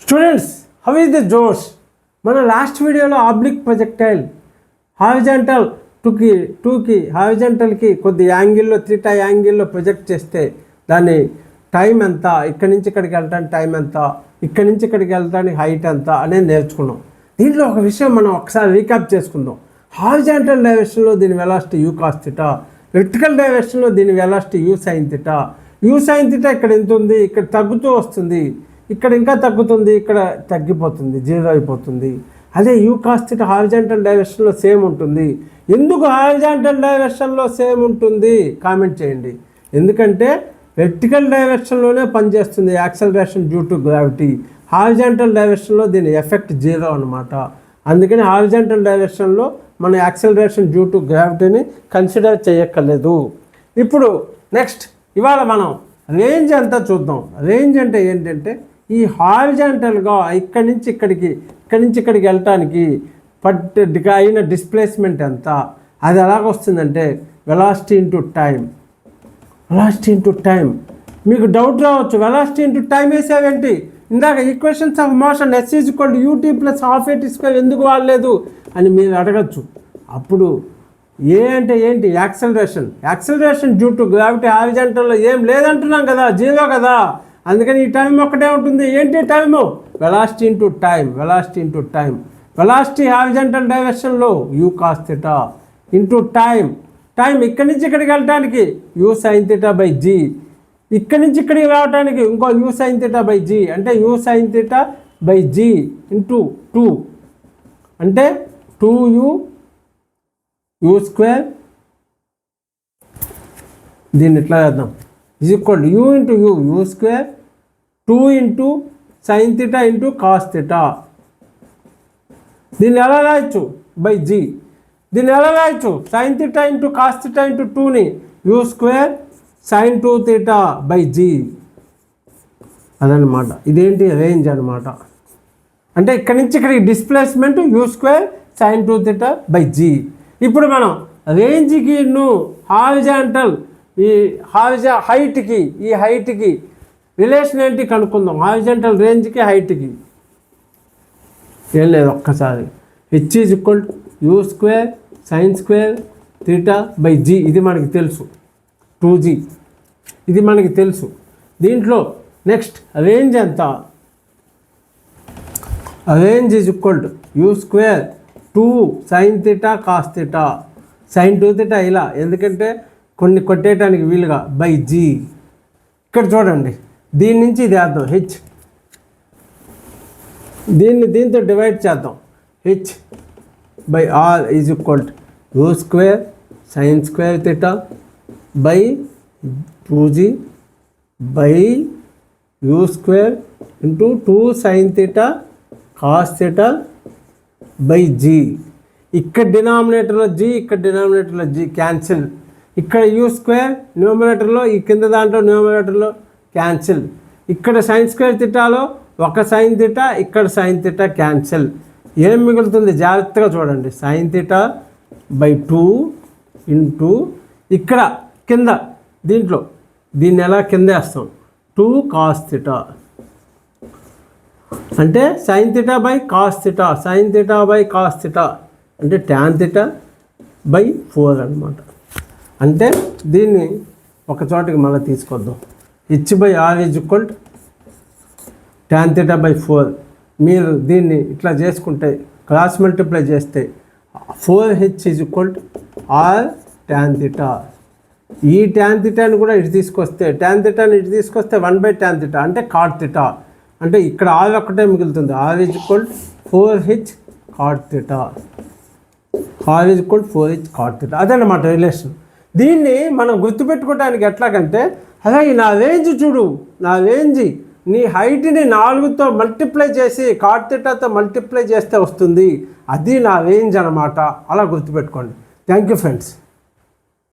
Students, how is the జోష్? మన last వీడియోలో ఆబ్లిక్ ప్రొజెక్టైల్ హారిజాంటల్ టూకి హారిజాంటల్కి కొద్ది యాంగిల్లో థీటా యాంగిల్లో ప్రొజెక్ట్ చేస్తే దాని టైం ఎంత, ఇక్కడి నుంచి ఇక్కడికి వెళ్ళడానికి టైం ఎంత, ఇక్కడి నుంచి ఇక్కడికి వెళ్ళడానికి హైట్ ఎంత అనేది నేర్చుకున్నాం. దీంట్లో ఒక విషయం మనం ఒకసారి రీక్యాప్ చేసుకుందాం. హారిజాంటల్ డైరెక్షన్లో దీని velocity U cos theta, vertical డైరెక్షన్లో దీని velocity U sin theta. You sin theta ఇక్కడ ఎంత ఉంది, ఇక్కడ తగ్గుతూ వస్తుంది, ఇక్కడ ఇంకా తగ్గుతుంది, ఇక్కడ తగ్గిపోతుంది, జీరో అయిపోతుంది. అదే యూ కాస్ థీటా హారిజాంటల్ డైరెక్షన్లో సేమ్ ఉంటుంది. ఎందుకు హారిజాంటల్ డైరెక్షన్లో సేమ్ ఉంటుంది కామెంట్ చేయండి. ఎందుకంటే వెర్టికల్ డైరెక్షన్లోనే పనిచేస్తుంది acceleration due to gravity. Horizontal డైరెక్షన్లో దీని ఎఫెక్ట్ జీరో అనమాట. అందుకని హారిజాంటల్ డైరెక్షన్లో మన యాక్సలరేషన్ డ్యూ టు గ్రావిటీని కన్సిడర్ చేయక్కర్లేదు. ఇప్పుడు నెక్స్ట్ ఇవాళ మనం రేంజ్ అంతా చూద్దాం. రేంజ్ అంటే ఏంటంటే ఈ హారిజాంటల్గా ఇక్కడి నుంచి ఇక్కడికి వెళ్ళటానికి అయిన డిస్ప్లేస్మెంట్ ఎంత, అది ఎలాగొస్తుందంటే velocity into time. Velocity into time. మీకు డౌట్ రావచ్చు, వెలాసిటీ ఇంటూ టైం వేసావేంటి, ఇందాక equations of motion S is equal to UT plus half AT square ఎందుకు వాడలేదు అని మీరు అడగచ్చు. అప్పుడు ఏ అంటే ఏంటి, యాక్సలరేషన్ డ్యూ టు గ్రావిటీ హారిజాంటల్లో ఏం లేదంటున్నాం కదా, జీరో కదా. అందుకని ఈ టైం ఒక్కటే ఉంటుంది. ఏంటి time? Velocity into time. Velocity horizontal డైరెక్షన్లో u cos theta into time ఇక్కడి నుంచి ఇక్కడికి వెళ్ళటానికి u sin theta by g, ఇక్కడి నుంచి ఇక్కడికి రావడానికి ఇంకో u sin theta by g, అంటే u sin theta by g into 2 అంటే 2u స్క్వేర్. దీన్ని ఇట్లా చేద్దాం, is equal to u into u square 2 into sin theta into cos theta. దీన్ని ఎలా రాయొచ్చు? By g. దీన్ని ఎలా రాయొచ్చు? Sin theta into cos theta into 2ని u square sin 2 theta by g. అదనమాట, ఇదేంటి రేంజ్ అనమాట. అంటే ఇక్కడి నుంచి ఇక్కడికి displacement u square sin 2 theta by g. ఇప్పుడు మనం రేంజ్కి హారిజాంటల్ హైట్కి రిలేషన్ ఏంటి కనుక్కుందాం. హారిజాంటల్ రేంజ్కి హైట్కి ఏం లేదు, ఒక్కసారి h is equal to u square sine square theta by g. ఇది మనకి తెలుసు, 2g. ఇది మనకి తెలుసు. దీంట్లో నెక్స్ట్ రేంజ్ ఎంత? Range is equal to u square 2 sine theta cos theta sine 2 theta ఇలా, ఎందుకంటే కొన్ని కొట్టేయటానికి వీలుగా బై జీ. ఇక్కడ చూడండి, దీని నుంచి ఇది వేద్దాం హెచ్, దీంతో డివైడ్ చేద్దాం. H by are is equal to u square sine square theta by 2g by u square into 2 sine theta cos theta by g. ఇక్కడ డినామినేటర్లో జీ, ఇక్కడ డినామినేటర్లో జీ క్యాన్సిల్. ఇక్కడ యూ స్క్వేర్ న్యూమరేటర్లో, ఈ కింద దాంట్లో న్యూమరేటర్లో క్యాన్సిల్. ఇక్కడ సైన్ స్క్వేర్ థీటాలో ఒక సైన్ థీటా, ఇక్కడ సైన్ థీటా క్యాన్సిల్. ఏం మిగులుతుంది జాగ్రత్తగా చూడండి, సైన్ థీటా బై 2 ఇంటూ ఇక్కడ కింద దీంట్లో దీన్ని ఎలా కింద వేస్తాం 2 కాస్ థీటా, అంటే sin theta by cos theta, sin theta by cos theta అంటే ట్యాన్ థీటా బై 4 అనమాట. అంటే దీన్ని ఒక చోటికి మళ్ళీ తీసుకొద్దాం. H by are is equal tan theta by 4. మీరు దీన్ని ఇట్లా చేసుకుంటే క్రాస్ మల్టిప్లై చేస్తే 4h is equal to R tan theta. ఈ ట్యాన్ థీటాని కూడా ఇటు తీసుకొస్తే, ట్యాన్ థీటాని ఇటు తీసుకొస్తే 1/tan థీటా అంటే కాట్ థీటా. అంటే ఇక్కడ ఆర్ ఒక్కటే మిగులుతుంది. R is equal 4h cot theta. R is equal 4h cot theta. అదనమాట రిలేషన్. దీన్ని మనం గుర్తుపెట్టుకోవడానికి ఎట్లాగంటే, అలాగే నా రేంజ్ చూడు, నా రేంజ్ నీ హైట్ని 4తో మల్టిప్లై చేసి కాట్ థీటాతో మల్టిప్లై చేస్తే వస్తుంది. అది నా రేంజ్ అనమాట. అలా గుర్తుపెట్టుకోండి. Thank you friends.